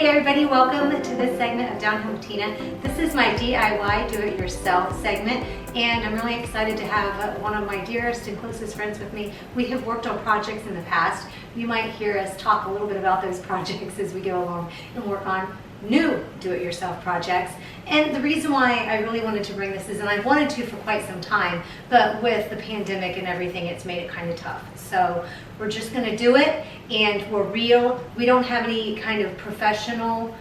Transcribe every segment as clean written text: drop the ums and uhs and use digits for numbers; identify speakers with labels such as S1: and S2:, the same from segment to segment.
S1: Hey everybody, welcome to this segment of Down Home with Tina. This is my DIY do-it-yourself segment, and I'm really excited to have one of my dearest and closest friends with me. We have worked on projects in the past. You might hear us talk a little bit about those projects as we go along and work on new do-it-yourself projects. And the reason why I really wanted to bring this is, and I've wanted to for quite some time, but with the pandemic and everything, it's made it kind of tough. So we're just gonna do it, and we're real. We don't have any kind of professional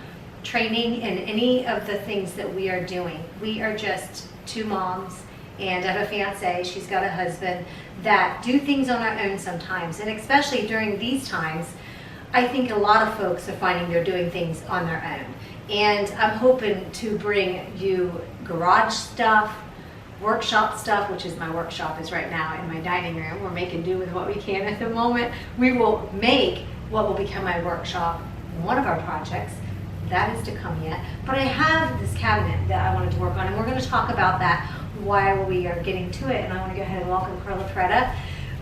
S1: training in any of the things that we are doing. We are just two moms, and I have a fiance, she's got a husband, that do things on our own sometimes. And especially during these times, I think a lot of folks are finding they're doing things on their own. And I'm hoping to bring you garage stuff, workshop stuff, which is my workshop is right now in my dining room. We're making do with what we can at the moment. We will make what will become my workshop, one of our projects. That is to come yet. But I have this cabinet that I wanted to work on, and we're going to talk about that while we are getting to it. And I want to go ahead and welcome Karla Perretta.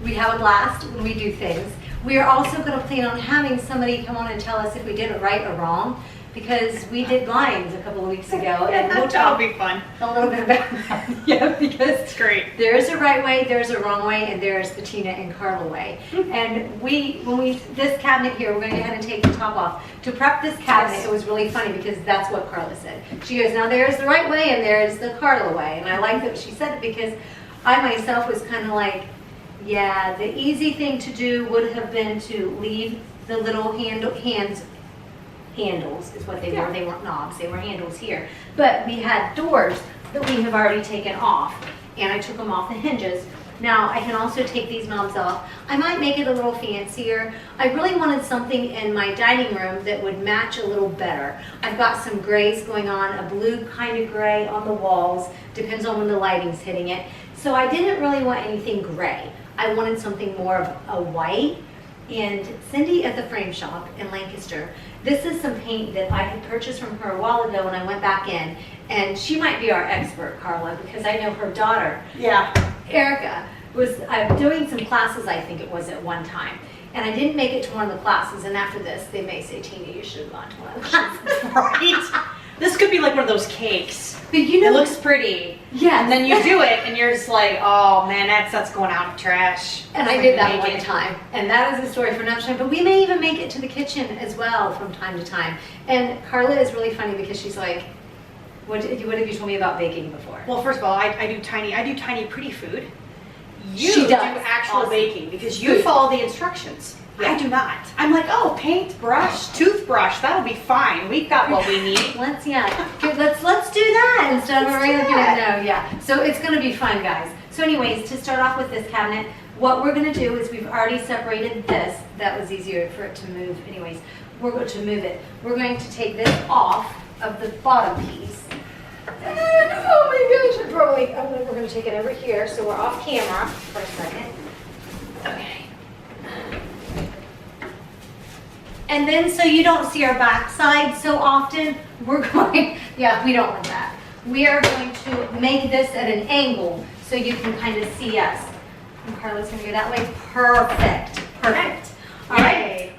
S1: We have a blast when we do things. We are also going to plan on having somebody come on and tell us if we did it right or wrong, because we did blinds a couple of weeks ago, and we'll
S2: that'll be fun.
S1: A little bit about that. Yeah, because
S2: it's great.
S1: There is a right way, there's a wrong way, and there's the Tina and Karla way. And this cabinet here, we're going to go ahead and take the top off. To prep this cabinet, it was really funny because that's what Karla said. She goes, now there's the right way and there's the Karla way. And I like that she said it because I myself was kind of like, yeah, the easy thing to do would have been to leave the little handles is what they were. They weren't knobs, they were handles here. But we had doors that we have already taken off, and I took them off the hinges. Now I can also take these knobs off. I might make it a little fancier. I really wanted something in my dining room that would match a little better. I've got some grays going on, a blue kind of gray on the walls, depends on when the lighting's hitting it. So I didn't really want anything gray. I wanted something more of a white. And Cindy at the Frame Shop in Lancaster, this is some paint that I had purchased from her a while ago when I went back in, and she might be our expert, Karla, because I know her daughter, Erica, was doing some classes, I think it was at one time, and I didn't make it to one of the classes, and after this they may say, Tina, you should have gone to one of the classes.
S2: Right? This could be like one of those cakes.
S1: But you know,
S2: it looks pretty.
S1: Yeah.
S2: And then you do it and you're just like, oh man, that's going out in the trash.
S1: And I did that one time. And that is a story for another time. But we may even make it to the kitchen as well from time to time. And Karla is really funny because she's like, what have you told me about baking before?
S2: Well, first of all, I do tiny pretty food. You
S1: she does.
S2: Do actual baking because you follow the instructions. Yeah. I do not. I'm like, oh, paintbrush, toothbrush, that'll be fine. We've got what we need.
S1: Let's do that instead of already looking at no, yeah. So it's going to be fun, guys. So anyways, to start off with this cabinet, what we're going to do is we've already separated this. That was easier for it to move. Anyways, we're going to move it. We're going to take this off of the bottom piece. And, oh my gosh, we're going to take it over here. So we're off camera for a second. Okay. And then so you don't see our backside so often, we're going, we don't want that. We are going to make this at an angle so you can kind of see us. And Karla's going to go that way. Perfect. Perfect. All right.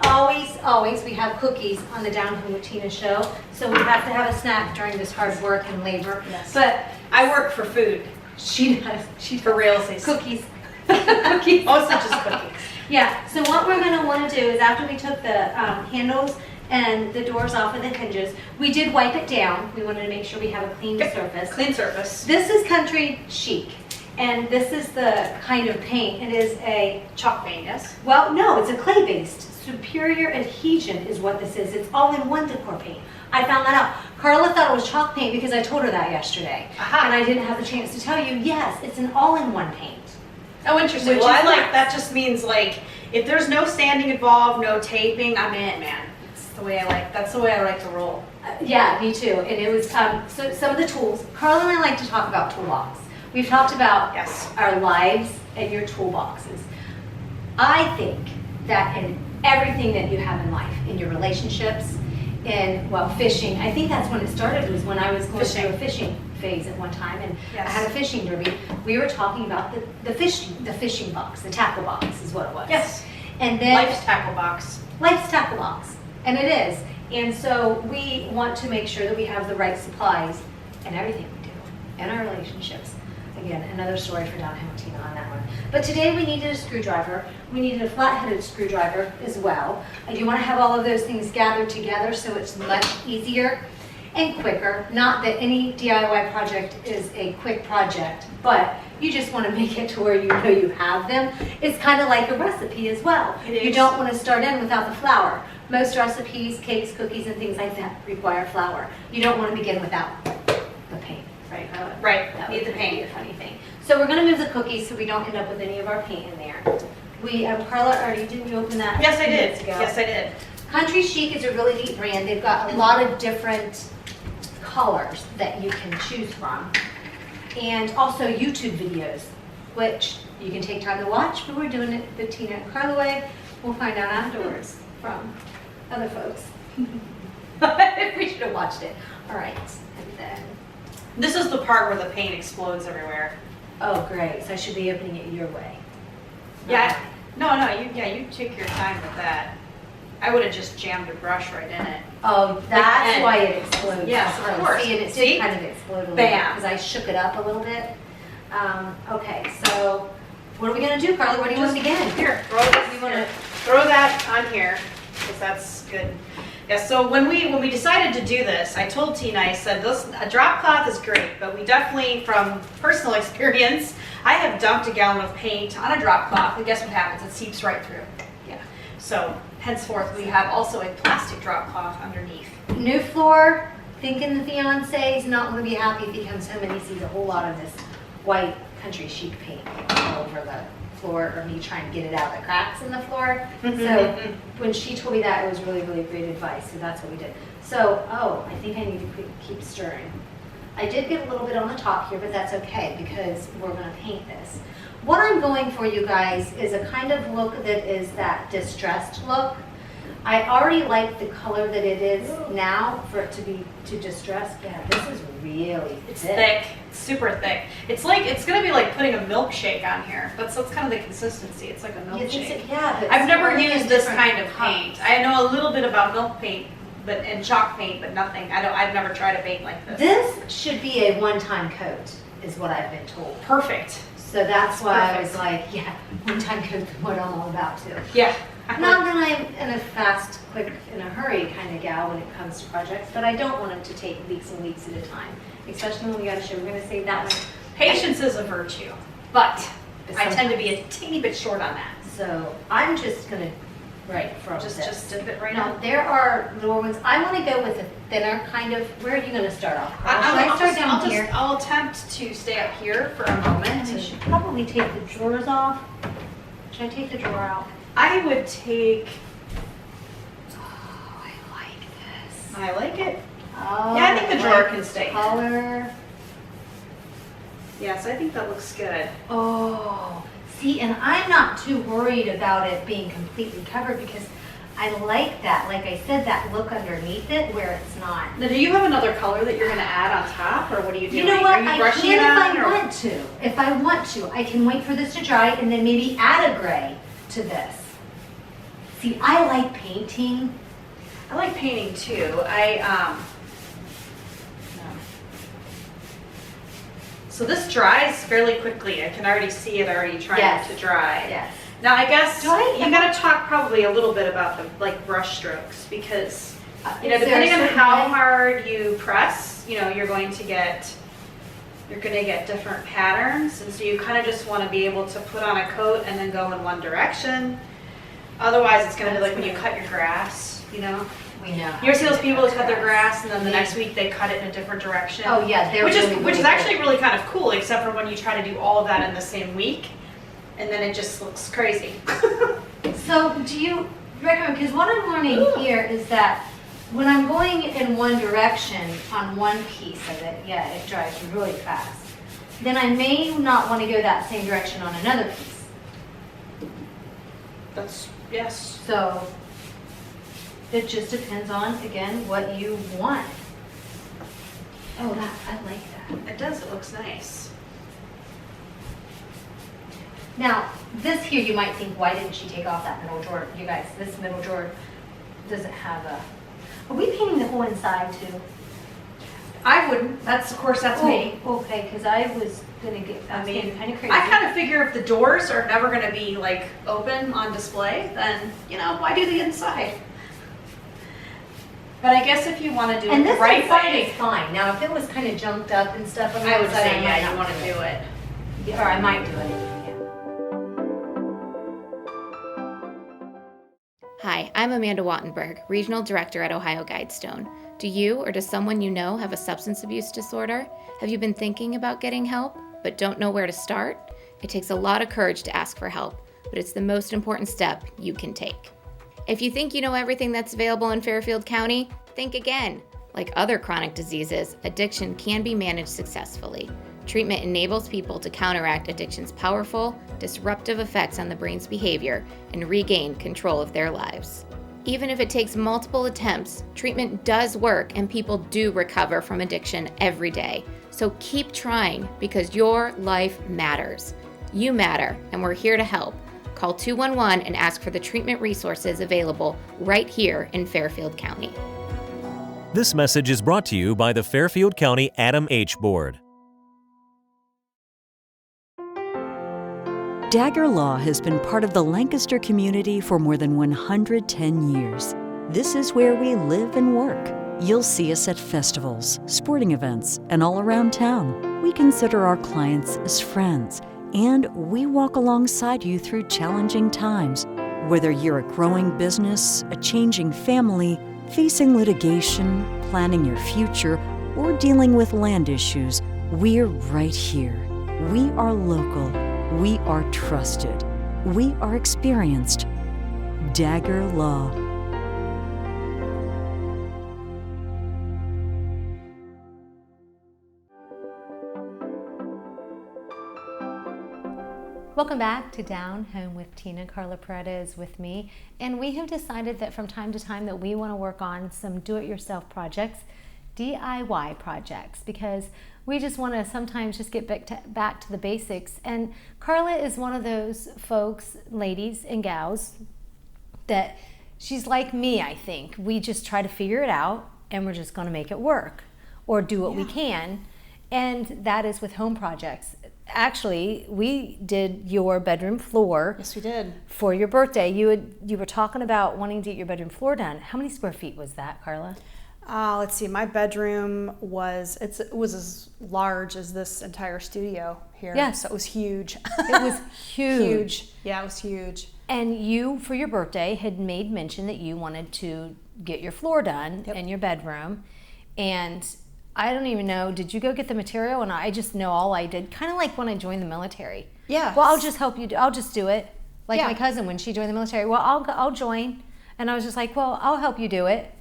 S1: Always we have cookies on the Down Home with Tina show, so we have to have a snack during this hard work and labor.
S2: Yes.
S1: But
S2: I work for food.
S1: She does.
S2: She's for realsies.
S1: Cookies. Cookies.
S2: Also just cookies.
S1: Yeah, so what we're going to want to do is after we took the handles and the doors off of the hinges, we did wipe it down. We wanted to make sure we have a clean surface.
S2: Clean surface.
S1: This is Country Chic, and this is the kind of paint. It is a
S2: chalk paint, yes?
S1: Well, no, it's a clay-based. Superior Adhesion is what this is. It's all-in-one decor paint. I found that out. Karla thought it was chalk paint because I told her that yesterday.
S2: Aha.
S1: And I didn't have the chance to tell you, yes, it's an all-in-one paint.
S2: Oh, interesting. Well, I like that. Just means like if there's no sanding involved, no taping, I'm in, man. That's the way I like to roll.
S1: Yeah, me too. And it was so some of the tools. Karla and I like to talk about toolbox. We've talked about our lives and your toolboxes. I think that in everything that you have in life, in your relationships, in fishing. I think that's when it started. Was when I was going through a fishing phase at one time, and I had a fishing derby. We were talking about the fishing box, the tackle box is what it was.
S2: Yes.
S1: And then
S2: Life's tackle box.
S1: Life's tackle box, and it is. And so we want to make sure that we have the right supplies in everything we do, in our relationships. Again, another story for downhill Tina on that one. But today we needed a screwdriver. We needed a flat-headed screwdriver as well. I do want to have all of those things gathered together so it's much easier and quicker. Not that any DIY project is a quick project, but you just want to make it to where you know you have them. It's kind of like a recipe as well. You don't want to start in without the flour. Most recipes, cakes, cookies, and things like that require flour. You don't want to begin without the paint. Right, Karla?
S2: Right,
S1: That
S2: need the
S1: would
S2: paint.
S1: be a funny thing. So we're gonna move the cookies so we don't end up with any of our paint in there. Karla, didn't you open that?
S2: Yes, I
S1: a few
S2: did.
S1: minutes ago?
S2: Yes, I did.
S1: Country Chic is a really neat brand. They've got a lot of different colors that you can choose from. And also YouTube videos, which you can take time to watch, but we're doing it the Tina and Karla way. We'll find out afterwards from other folks. We should have watched it. All right, and then.
S2: This is the part where the paint explodes everywhere.
S1: Oh, great. So I should be opening it your way.
S2: Yeah. No, you take your time with that. I would have just jammed a brush right in it.
S1: Oh, that's
S2: and-
S1: why it explodes.
S2: Yes, of
S1: Oh,
S2: course.
S1: See, and it
S2: See?
S1: did kind of explode a little
S2: Bam.
S1: because I shook it up a little bit. Okay, so what are we going to do, Karla? Where do you want to begin?
S2: Here, throw that on here, because that's good. Yeah, so when we decided to do this, I told Tina, I said, a drop cloth is great, but we definitely, from personal experience, I have dumped a gallon of paint on a drop cloth, and guess what happens? It seeps right through. Yeah. So henceforth, we have also a plastic drop cloth underneath.
S1: New floor, thinking the fiance is not going to be happy if he comes home and he sees a whole lot of this white Country Chic paint all over the floor, or me trying to get it out of the cracks in the floor. So when she told me that, it was really, really great advice. So that's what we did. So, I think I need to keep stirring. I did get a little bit on the top here, but that's okay because we're going to paint this. What I'm going for, you guys, is a kind of look that is that distressed look. I already like the color that it is now for it to be distressed. Yeah, this is really
S2: It's thick, it's super thick. It's gonna be like putting a milkshake on here, but so it's kind of the consistency. It's like a milkshake.
S1: Yeah, but
S2: I've never
S1: it's
S2: used this
S1: different
S2: kind of
S1: color.
S2: paint. I know a little bit about milk paint, and chalk paint, but nothing. I've never tried a paint like this.
S1: This should be a one-time coat, is what I've been told.
S2: Perfect.
S1: So that's why I was
S2: Perfect.
S1: like, yeah, one-time coat is what I'm all about too.
S2: Yeah.
S1: Not that I'm in a fast, quick, in a hurry kind of gal when it comes to projects, but I don't want them to take weeks and weeks at a time, especially when we got to show. We're going to save that one.
S2: Patience is a virtue, but I tend to be a teeny bit short on that.
S1: So I'm just going to, throw
S2: Just
S1: this.
S2: dip it right
S1: Now,
S2: on.
S1: there are lower ones. I want to go with a thinner kind of, where are you going to start off? Should I start down here?
S2: I'll attempt to stay up here for a moment.
S1: And I should probably take the drawers off. Should I take the drawer out?
S2: I would take.
S1: Oh, I like this.
S2: I like it.
S1: Oh,
S2: Yeah, I think the drawer
S1: like
S2: can stay.
S1: Color.
S2: Yes, I think that looks good.
S1: Oh, see, and I'm not too worried about it being completely covered because I like that. Like I said, that look underneath it where it's not.
S2: Now, do you have another color that you're going to add on top, or what are you doing?
S1: You know what?
S2: Are you
S1: I
S2: brushing
S1: can
S2: it on,
S1: if
S2: or-
S1: I want to. If I want to, I can wait for this to dry and then maybe add a gray to this. See, I like painting.
S2: I like painting too. So this dries fairly quickly. I can already see it already trying to dry.
S1: Yes.
S2: Now I guess
S1: Do I-
S2: you got to talk probably a little bit about the brush strokes because
S1: Is there a
S2: depending on
S1: certain
S2: how
S1: way?
S2: hard you press, you're going to get different patterns, and so you kind of just want to be able to put on a coat and then go in one direction. Otherwise, it's going to be like when you cut your grass.
S1: We know.
S2: You ever see those people that cut their grass and then the next week they cut it in a different direction?
S1: Oh yeah, they're
S2: Which
S1: really
S2: is
S1: good.
S2: actually really kind of cool, except for when you try to do all of that in the same week, and then it just looks crazy.
S1: So do you recommend, because what I'm learning here is that when I'm going in one direction on one piece of it, yeah, it dries really fast. Then I may not want to go that same direction on another piece.
S2: Yes.
S1: So it just depends on, again, what you want. Oh, I like that.
S2: It does, it looks nice.
S1: Now, this here, you might think, why didn't she take off that middle drawer? You guys, this middle drawer doesn't have a, Are we painting the whole inside too?
S2: I wouldn't, that's, of course, that's me.
S1: Okay, because I was getting kind of crazy.
S2: I kind of figure if the doors are never gonna be like open on display, then, why do the inside? But I guess if you want to do
S1: And
S2: it
S1: this
S2: the right
S1: inside
S2: way,
S1: is fine. Now, if it was kind of junked up and stuff on the
S2: I would
S1: outside,
S2: say,
S1: I
S2: yeah,
S1: might
S2: you
S1: not
S2: want to do it.
S1: Yeah, or I might do it. Yeah.
S3: Hi, I'm Amanda Wattenberg, Regional Director at Ohio Guidestone. Do you or does someone you know have a substance abuse disorder? Have you been thinking about getting help, but don't know where to start? It takes a lot of courage to ask for help, but it's the most important step you can take. If you think you know everything that's available in Fairfield County, think again. Like other chronic diseases, addiction can be managed successfully. Treatment enables people to counteract addiction's powerful, disruptive effects on the brain's behavior and regain control of their lives. Even if it takes multiple attempts, treatment does work and people do recover from addiction every day. So keep trying because your life matters. You matter, and we're here to help. Call 211 and ask for the treatment resources available right here in Fairfield County.
S4: This message is brought to you by the Fairfield County Adam H. Board.
S5: Dagger Law has been part of the Lancaster community for more than 110 years. This is where we live and work. You'll see us at festivals, sporting events, and all around town. We consider our clients as friends, and we walk alongside you through challenging times. Whether you're a growing business, a changing family, facing litigation, planning your future, or dealing with land issues, we're right here. We are local. We are trusted. We are experienced. Dagger Law.
S1: Welcome back to Down Home with Tina. Karla Perretta is with me, and we have decided that from time to time that we want to work on some do-it-yourself projects, DIY projects, because we just want to sometimes just get back to the basics. And Karla is one of those folks, ladies and gals, that she's like me, I think. We just try to figure it out, and we're just going to make it work or do what we can, and that is with home projects. Actually, we did your bedroom floor.
S2: Yes, we did.
S1: For your birthday. You were talking about wanting to get your bedroom floor done. How many square feet was that, Karla?
S2: Let's see. My bedroom was as large as this entire studio here.
S1: Yes.
S2: So it was huge.
S1: It was huge.
S2: Yeah, it was huge.
S1: And you, for your birthday, had made mention that you wanted to get your floor done in your bedroom. And I don't even know, did you go get the material? And I just know all I did, kind of like when I joined the military.
S2: Yeah.
S1: Well, I'll just help you, I'll just do it. Like my cousin, when she joined the military, well, I'll join. And I was just like, well, I'll help you do it.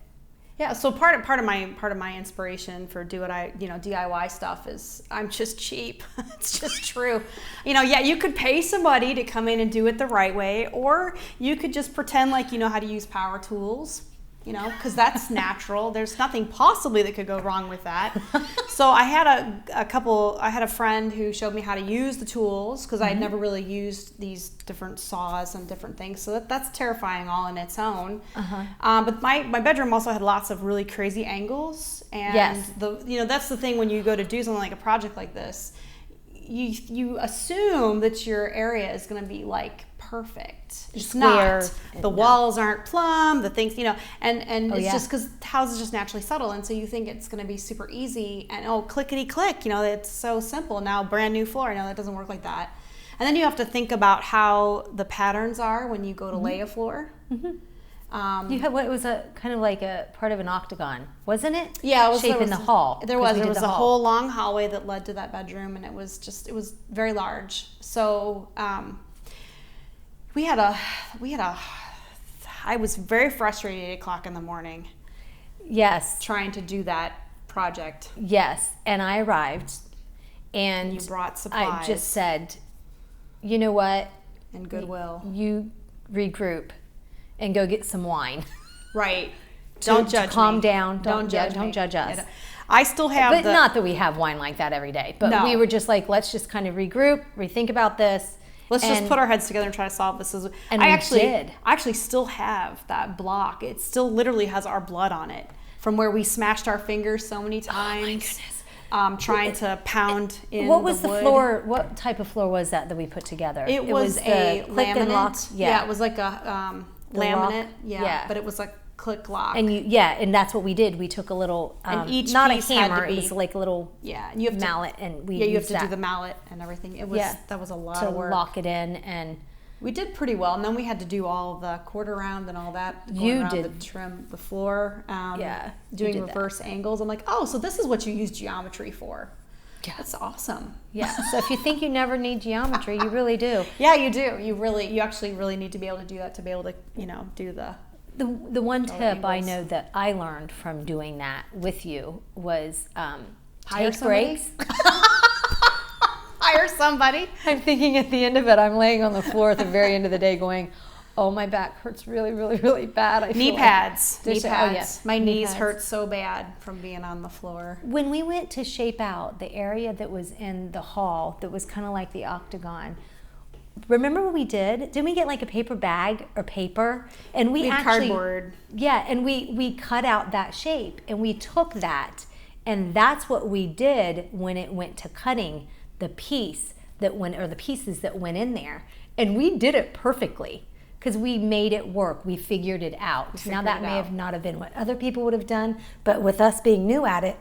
S2: Yeah, so part of my inspiration for DIY stuff is I'm just cheap. It's just true. You could pay somebody to come in and do it the right way, or you could just pretend like you know how to use power tools. Because that's natural. There's nothing possibly that could go wrong with that. So I had a friend who showed me how to use the tools because I had never really used these different saws and different things. So that's terrifying all in its own. But my bedroom also had lots of really crazy angles. And that's the thing when you go to do something like a project like this, you assume that your area is going to be like perfect. It's
S1: square,
S2: not. The walls aren't plumb, the things, and it's just because houses just naturally settle, and so you think it's going to be super easy, and clickety click, it's so simple. Now brand new floor, that doesn't work like that. And then you have to think about how the patterns are when you go to lay a floor.
S1: You had it was a kind of like a part of an octagon, wasn't it?
S2: Yeah, it was
S1: shape in the hall.
S2: There was a whole long hallway that led to that bedroom, and it was very large. So I was very frustrated at 8 o'clock in the morning.
S1: Yes.
S2: Trying to do that project.
S1: Yes, and I arrived, and
S2: you brought supplies.
S1: I just said, you know what?
S2: And goodwill.
S1: You regroup and go get some wine.
S2: Right. Don't judge me.
S1: Calm down.
S2: Don't judge
S1: us.
S2: Yeah, I still have
S1: not that we have wine like that every day, but we were just like, let's just kind of regroup, rethink about this.
S2: Let's just put our heads together and try to solve this.
S1: And I actually
S2: still have that block. It still literally has our blood on it. from where we smashed our fingers so many times.
S6: Oh my goodness.
S2: Trying to pound in
S6: What was the
S2: wood.
S6: floor? What type of floor was that we put together?
S2: It was
S6: the
S2: a
S6: click and lock.
S2: laminate.
S6: Yeah.
S2: Yeah, it was like a laminate.
S6: lock.
S2: Yeah,
S6: Yeah.
S2: but it was like click lock.
S6: And and that's what we did. We took a little,
S2: And each
S6: not a
S2: piece had to
S6: hammer. It
S2: be-
S6: was like a little
S2: and you have
S6: mallet, and we
S2: you have
S6: used
S2: to do
S6: that
S2: the mallet and everything. It was that was a lot
S6: to
S2: of work.
S6: lock it in, and
S2: We did pretty well, and then we had to do all the quarter round and all that. Going
S6: You
S2: around
S6: did.
S2: the trim, the floor.
S6: Yeah, you
S2: doing
S6: did that.
S2: reverse angles. I'm like, oh, so this is what you use geometry for.
S6: Yeah.
S2: That's awesome.
S6: yeah. So if you think you never need geometry, you really do.
S2: Yeah, you do. You actually really need to be able to do that to be able to, do the.
S6: The one tip I
S2: angles.
S6: know that I learned from doing that with you was
S2: Hire
S6: take
S2: somebody?
S6: breaks.
S2: Hire somebody.
S6: I'm thinking at the end of it, I'm laying on the floor at the very end of the day going, oh, my back hurts really, really, really bad. I
S2: Knee
S6: feel like
S2: pads. Knee
S6: this-
S2: pads.
S6: Oh, yes.
S2: My
S6: Knee
S2: knees
S6: pads.
S2: hurt so bad from being on the floor.
S6: When we went to shape out the area that was in the hall that was kind of like the octagon, remember what we did? Didn't we get like a paper bag or paper? And we
S2: had
S6: actually,
S2: cardboard.
S6: Yeah, and we cut out that shape, and we took that, and that's what we did when it went to cutting the piece that went, or the pieces that went in there. And we did it perfectly because we made it work. We figured it out. Now
S2: figured
S6: that
S2: it
S6: may
S2: out.
S6: have not have been what other people would have done, but with us being new at it,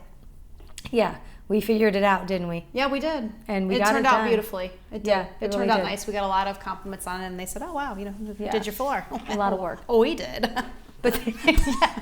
S6: yeah, we figured it out, didn't we?
S2: Yeah, we did.
S6: And we
S2: it
S6: got
S2: turned
S6: it
S2: out
S6: done.
S2: beautifully. It did.
S6: Yeah,
S2: it
S6: it
S2: turned
S6: really
S2: out
S6: did.
S2: nice. We got a lot of compliments on it, and they said, "Oh wow, who
S6: Yeah.
S2: did your floor?"
S6: A lot of work.
S2: Oh, we did.
S6: But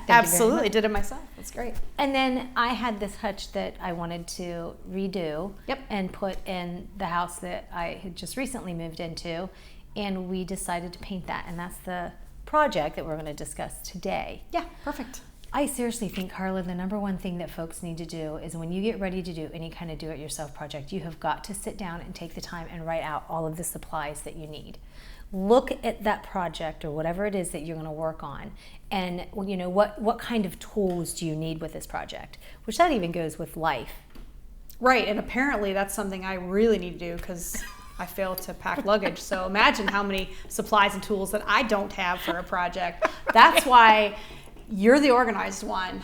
S2: Absolutely, did it myself. That's great.
S6: And then I had this hutch that I wanted to redo
S2: Yep.
S6: and put in the house that I had just recently moved into, and we decided to paint that, and that's the project that we're going to discuss today.
S2: Yeah, perfect.
S6: I seriously think, Karla, the number one thing that folks need to do is when you get ready to do any kind of do-it-yourself project, you have got to sit down and take the time and write out all of the supplies that you need. Look at that project or whatever it is that you're going to work on, and what kind of tools do you need with this project, which that even goes with life.
S2: Right, and apparently that's something I really need to do because I fail to pack luggage. So imagine how many supplies and tools that I don't have for a project. That's why you're the organized one.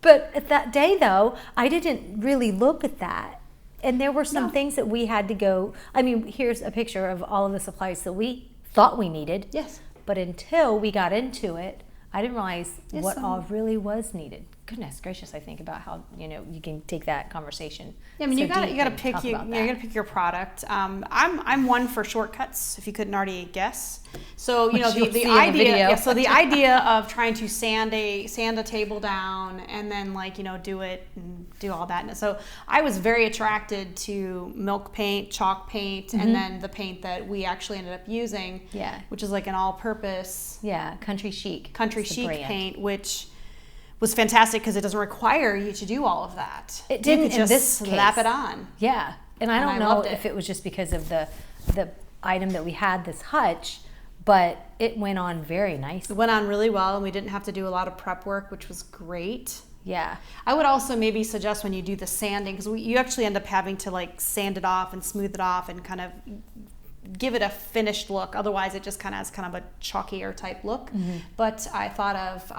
S6: But at that day, though, I didn't really look at that. And there were some things that we had to go. I mean, here's a picture of all of the supplies that we thought we needed.
S2: Yes.
S6: But until we got into it, I didn't realize
S2: Yes,
S6: what all really was needed. Goodness gracious, I think about how you can take that conversation.
S2: Yeah, I mean,
S6: so
S2: you gotta
S6: deep and
S2: pick
S6: talk
S2: you.
S6: about
S2: You
S6: that.
S2: gotta pick your product. I'm one for shortcuts. If you couldn't already guess, so
S6: Which you'll see
S2: the
S6: in the
S2: idea.
S6: video.
S2: Yeah, so the idea of trying to sand a table down and then do it and do all that. And so I was very attracted to milk paint, chalk paint, and then the paint that we actually ended up using.
S6: Yeah.
S2: Which is like an all-purpose
S6: Yeah, Country Chic.
S2: country
S6: is the
S2: chic
S6: brand.
S2: paint, which was fantastic because it doesn't require you to do all of that.
S6: It didn't
S2: You could
S6: in
S2: just
S6: this
S2: slap
S6: case.
S2: it on.
S6: Yeah, and I
S2: And
S6: don't
S2: I
S6: know
S2: loved it.
S6: if it was just because of the item that we had, this hutch, but it went on very nice.
S2: It went on really well, and we didn't have to do a lot of prep work, which was great.
S6: Yeah,
S2: I would also maybe suggest when you do the sanding, because you actually end up having to sand it off and smooth it off and kind of give it a finished look. Otherwise, it just kind of has kind of a chalkier type look. But I thought of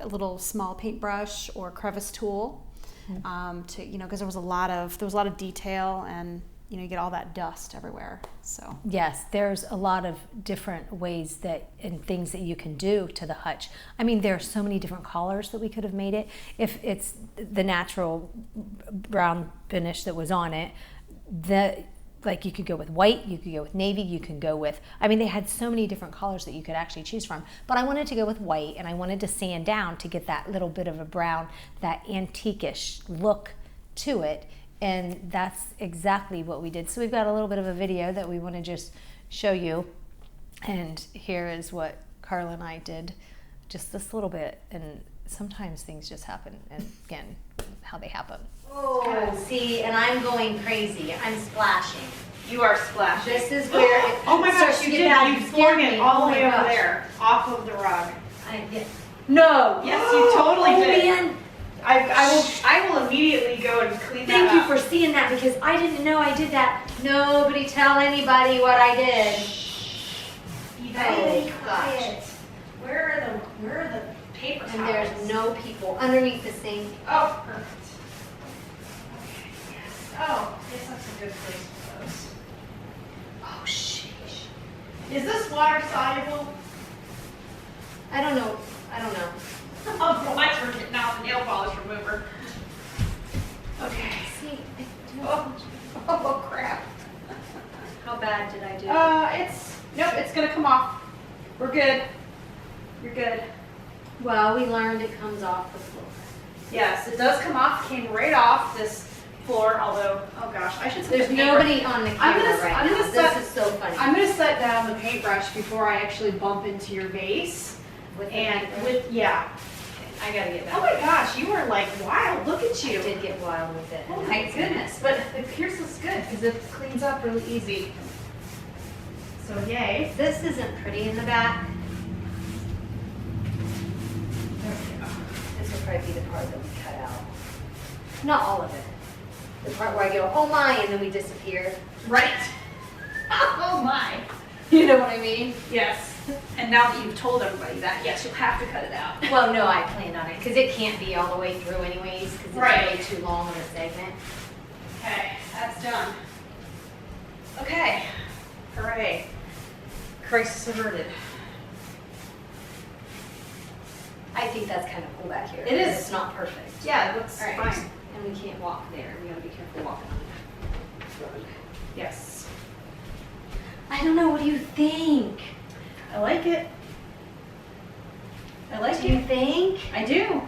S2: a little small paintbrush or crevice tool to because there was a lot of detail, and you get all that dust everywhere. So
S6: yes, there's a lot of different ways and things that you can do to the hutch. I mean, there are so many different colors that we could have made it. If it's the natural brown finish that was on it, you could go with white, you could go with navy, you can go with, they had so many different colors that you could actually choose from. But I wanted to go with white, and I wanted to sand down to get that little bit of a brown, that antique-ish look to it. And that's exactly what we did. So we've got a little bit of a video that we want to just show you. And here is what Karla and I did, just this little bit. And sometimes things just happen, and again, how they happen.
S1: Oh, see, and I'm going crazy. I'm splashing.
S2: you are splashing.
S1: This is where it
S2: Oh my gosh,
S1: starts to
S2: you
S1: get
S2: did.
S1: bad.
S2: You flung it
S1: me.
S2: all
S1: Oh
S2: the way
S1: my
S2: over
S1: gosh.
S2: there, off of the rug.
S1: No.
S2: Yes, you totally
S1: Oh,
S2: did.
S1: man.
S2: I will immediately go and clean
S1: Thank
S2: that
S1: you
S2: up.
S1: for seeing that, because I didn't know I did that. Nobody tell anybody what I did.
S2: You
S1: Everybody
S2: know.
S1: quiet. Where are the
S2: paper towels.
S1: And there's no people underneath the sink.
S2: Oh, perfect. Okay, yes. Oh, yes, that's a good place for those. Oh, sheesh. Is this water soluble?
S1: I don't know.
S2: Oh, the lights were getting out the nail polish remover. Okay.
S1: See,
S2: Oh, crap.
S1: how bad did I do?
S2: Nope, it's gonna come off. We're good. You're good.
S1: Well, we learned it comes off the floor.
S2: Yes, it does come off. Came right off this floor, although, oh gosh, I should set
S1: There's
S2: the paper-
S1: nobody on the camera right
S2: I'm
S1: now.
S2: gonna set-
S1: This is so funny.
S2: I'm gonna set down the paintbrush before I actually bump into your vase.
S1: With the
S2: And
S1: paintbrush?
S2: yeah.
S1: I gotta get
S2: Oh
S1: back.
S2: my gosh, you are like wild. Look at
S1: I
S2: you.
S1: did get wild with it.
S2: Oh my goodness. But here's what's good because it cleans up really easy. So yay.
S1: This isn't pretty in the back.
S2: There we go.
S1: This will probably be the part that we cut out. Not all of it. The part where I go, oh my, and then we disappear.
S2: Right. Oh my.
S1: You know what I mean?
S2: Yes. And now that you've told everybody that, yes, you'll have to cut it out.
S1: Well, no, I planned on it because it can't be all the way through anyways because it's
S2: Right.
S1: way too long of a segment.
S2: Okay, that's done. Okay. Hooray. Crisis averted.
S1: I think that's kind of cool back here.
S2: It is.
S1: but It's not perfect.
S2: Yeah, it looks
S1: All right.
S2: fine.
S1: And we can't walk there. We gotta be careful walking on the road.
S2: Yes.
S1: I don't know. What do you think?
S2: I like it. I like
S1: Do you
S2: it.
S1: think?
S2: I do.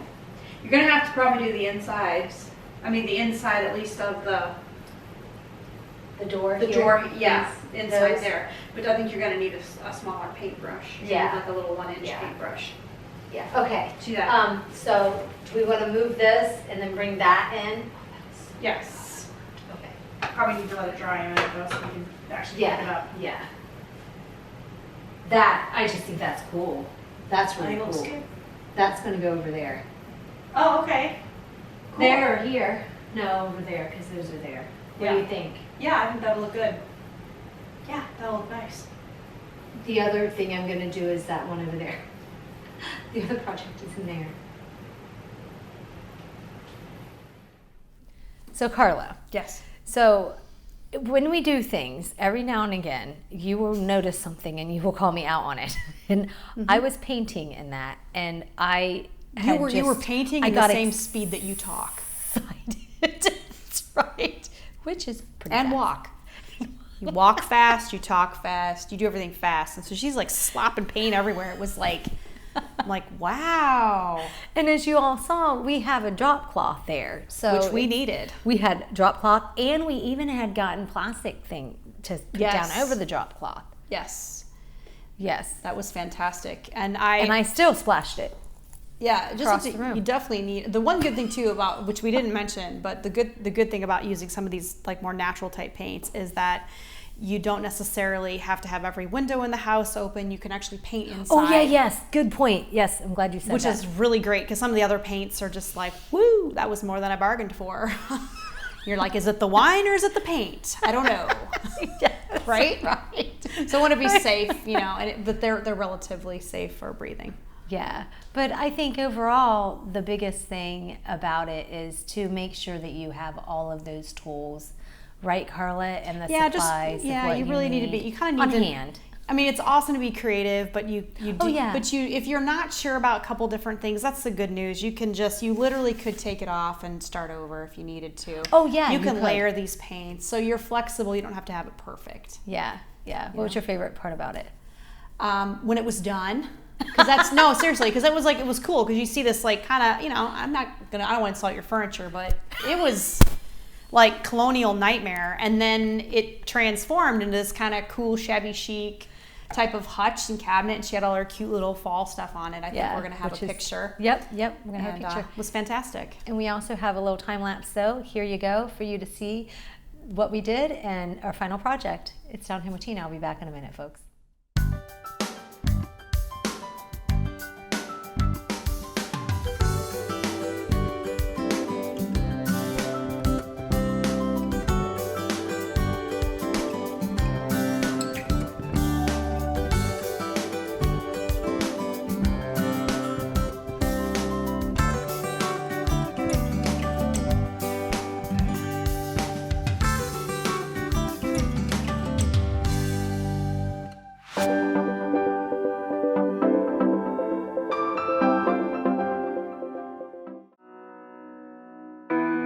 S2: You're gonna have to probably do the insides. I mean, the inside at least of
S1: The door
S2: the
S1: here?
S2: door. Yeah,
S1: These-
S2: inside
S1: those?
S2: there. But I think you're gonna need a smaller paintbrush. You need
S1: Yeah.
S2: like a little 1-inch
S1: Yeah.
S2: paintbrush.
S1: Yeah. Okay.
S2: Do that.
S1: So do we want to move this and then bring that in?
S2: Yes.
S1: Okay.
S2: Probably need to let it dry a minute though, so we can actually pick it
S1: Yeah.
S2: up.
S1: Yeah. That I just think that's cool. That's really
S2: It looks
S1: cool.
S2: good.
S1: That's gonna go over there.
S2: Oh, okay. Cool.
S1: There or here? No, over there because those are there. What do
S2: Yeah.
S1: you think?
S2: Yeah, I think that'll look good. Yeah, that'll look nice.
S1: The other thing I'm gonna do is that one over there. The other project is in there. So Karla,
S2: Yes.
S6: So when we do things, every now and again, you will notice something and you will call me out on it. And I was painting in that, and I
S7: You
S6: had
S7: were
S6: just-
S7: painting
S6: I
S7: at the
S6: got
S7: same speed that you talk
S6: excited. That's right. Which is pretty
S7: and
S6: fast.
S7: walk. You walk fast, you talk fast, you do everything fast. And so she's like slopping paint everywhere. It was like, I'm like, wow.
S6: And as you all saw, we have a drop cloth there. So
S7: Which we needed.
S6: We had drop cloth, and we even had gotten plastic thing to put
S7: Yes.
S6: down over the drop cloth.
S7: Yes,
S6: Yes.
S7: that was fantastic. And
S6: And I still splashed it.
S7: yeah, just
S6: across
S7: have to-
S6: the room.
S7: you definitely need the one good thing too about which we didn't mention, but the good thing about using some of these like more natural type paints is that you don't necessarily have to have every window in the house open. You can actually paint inside.
S6: Oh yeah, yes. Good point. Yes, I'm glad you said
S7: Which
S6: that.
S7: is really great because some of the other paints are just like, woo, that was more than I bargained for. You're like, is it the wine or is it the paint? I don't know.
S6: Yes,
S7: Right?
S6: Right.
S7: So I want to be safe, you know, but they're relatively safe for breathing.
S6: Yeah, but I think overall the biggest thing about it is to make sure that you have all of those tools, right, Karla, and the supplies.
S7: yeah,
S6: of what
S7: you really need to be. You kind of
S6: on
S7: need to.
S6: hand.
S7: I mean, it's awesome to be creative, but you do.
S6: Oh, yeah.
S7: But if you're not sure about a couple different things, that's the good news. You literally could take it off and start over if you needed to.
S6: Oh, yeah,
S7: You
S6: you
S7: can
S6: could.
S7: layer these paints, so you're flexible. You don't have to have it perfect.
S6: Yeah, yeah. What was your favorite part about it?
S7: When it was done. Because that's no, seriously, because it was cool because you see this like kind of, you know, I don't want to insult your furniture, but it was like colonial nightmare, and then it transformed into this kind of cool shabby chic type of hutch and cabinet, and she had all her cute little fall stuff on it. I think we're gonna have a
S6: which is-
S7: picture.
S6: Yep, we're gonna have a
S7: And,
S6: picture.
S7: it was fantastic.
S6: And we also have a little time lapse, though. Here you go for you to see what we did and our final project. It's downhill with Tina. I'll be back in a minute, folks.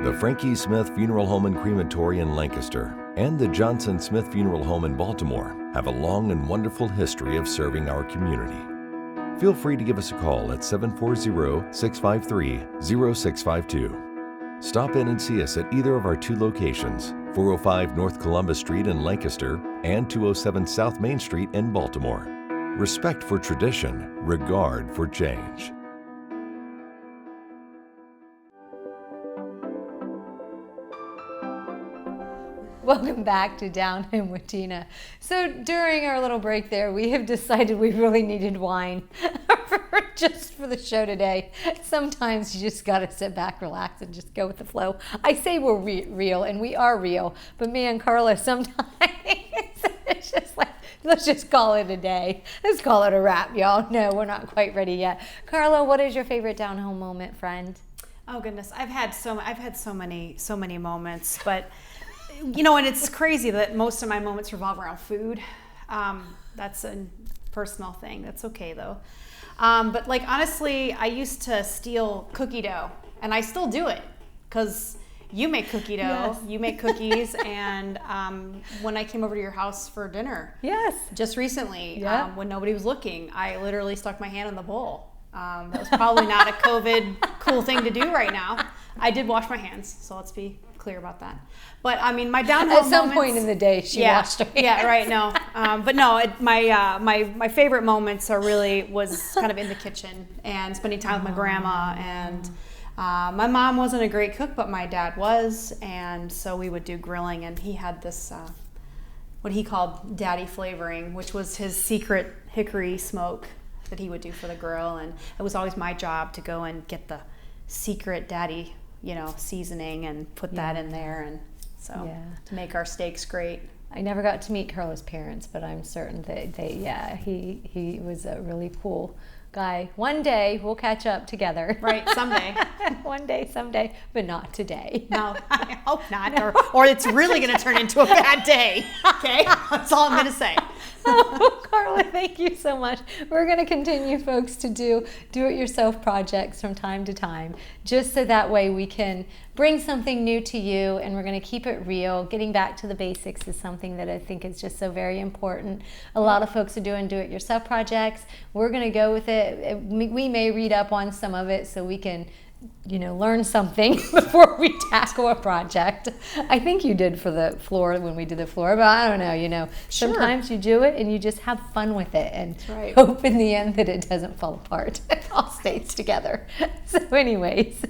S8: The Frankie Smith Funeral Home and Crematory in Lancaster and the Johnson Smith Funeral Home in Baltimore have a long and wonderful history of serving our community. Feel free to give us a call at 740-653-0652. Stop in and see us at either of our two locations, 405 North Columbus Street in Lancaster and 207 South Main Street in Baltimore. Respect for tradition, regard for change.
S6: Welcome back to Down Home with Tina. So during our little break there, we have decided we really needed wine just for the show today. Sometimes you just got to sit back, relax, and just go with the flow. I say we're real, and we are real, but me and Karla sometimes it's just like, let's just call it a day. Let's call it a wrap, y'all. No, we're not quite ready yet. Karla, what is your favorite down home moment, friend?
S7: Oh goodness, I've had so many moments, but you know, and it's crazy that most of my moments revolve around food. That's a personal thing. That's okay though. But like honestly, I used to steal cookie dough, and I still do it because you make cookie dough, you make cookies, and when I came over to your house for dinner, just recently, when nobody was looking, I literally stuck my hand in the bowl. That was probably not a COVID cool thing to do right now. I did wash my hands, so let's be clear about that. But I mean, my down home
S6: at some point in the day, she washed her hands.
S7: Yeah, right. No, but no, my favorite moments was kind of in the kitchen and spending time with my grandma. And my mom wasn't a great cook, but my dad was, and so we would do grilling. And he had this what he called daddy flavoring, which was his secret hickory smoke that he would do for the grill. And it was always my job to go and get the secret daddy, seasoning and put that in there, and so to make our steaks great.
S6: I never got to meet Karla's parents, but I'm certain that he was a really cool guy. One day we'll catch up together.
S7: Right, someday.
S6: One day, someday, but not today.
S7: No, I hope not, or it's really going to turn into a bad day. Okay, that's all I'm going to say.
S6: Oh, Karla, thank you so much. We're going to continue, folks, to do it-yourself projects from time to time, just so that way we can bring something new to you, and we're going to keep it real. Getting back to the basics is something that I think is just so very important. A lot of folks are doing do-it-yourself projects. We're going to go with it. We may read up on some of it so we can learn something before we tackle a project. I think you did for the floor when we did the floor, but I don't know, sometimes you do it and you just have fun with it and hope in the end that it doesn't fall apart. It all stays together. So anyways,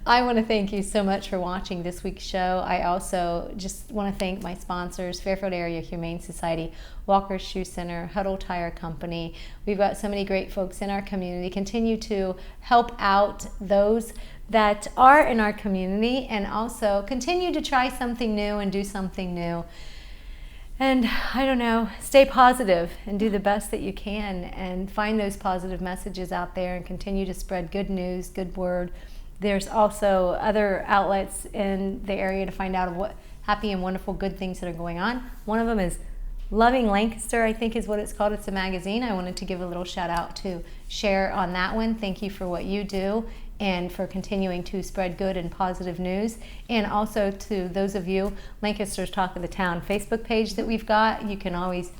S6: I want to thank you so much for watching this week's show. I also just want to thank my sponsors, Fairfield Area Humane Society, Walker's Shoe Center, Huddle Tire Company. We've got so many great folks in our community. Continue to help out those that are in our community, and also continue to try something new and do something new. And I don't know, stay positive and do the best that you can, and find those positive messages out there and continue to spread good news, good word. There's also other outlets in the area to find out what happy and wonderful good things that are going on. One of them is Loving Lancaster, I think is what it's called. It's a magazine. I wanted to give a little shout out to Cher on that one. Thank you for what you do and for continuing to spread good and positive news. And also to those of you, Lancaster's Talk of the Town Facebook page that we've got. You can always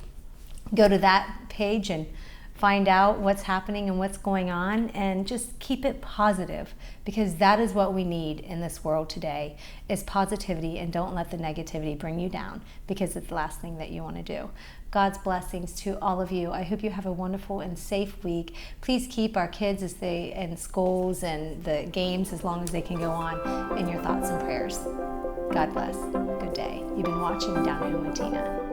S6: go to that page and find out what's happening and what's going on, and just keep it positive, because that is what we need in this world today, is positivity, and don't let the negativity bring you down, because it's the last thing that you want to do. God's blessings to all of you. I hope you have a wonderful and safe week. Please keep our kids in schools and the games as long as they can go on in your thoughts and prayers. God bless. Good day. You've been watching Down Home with Tina.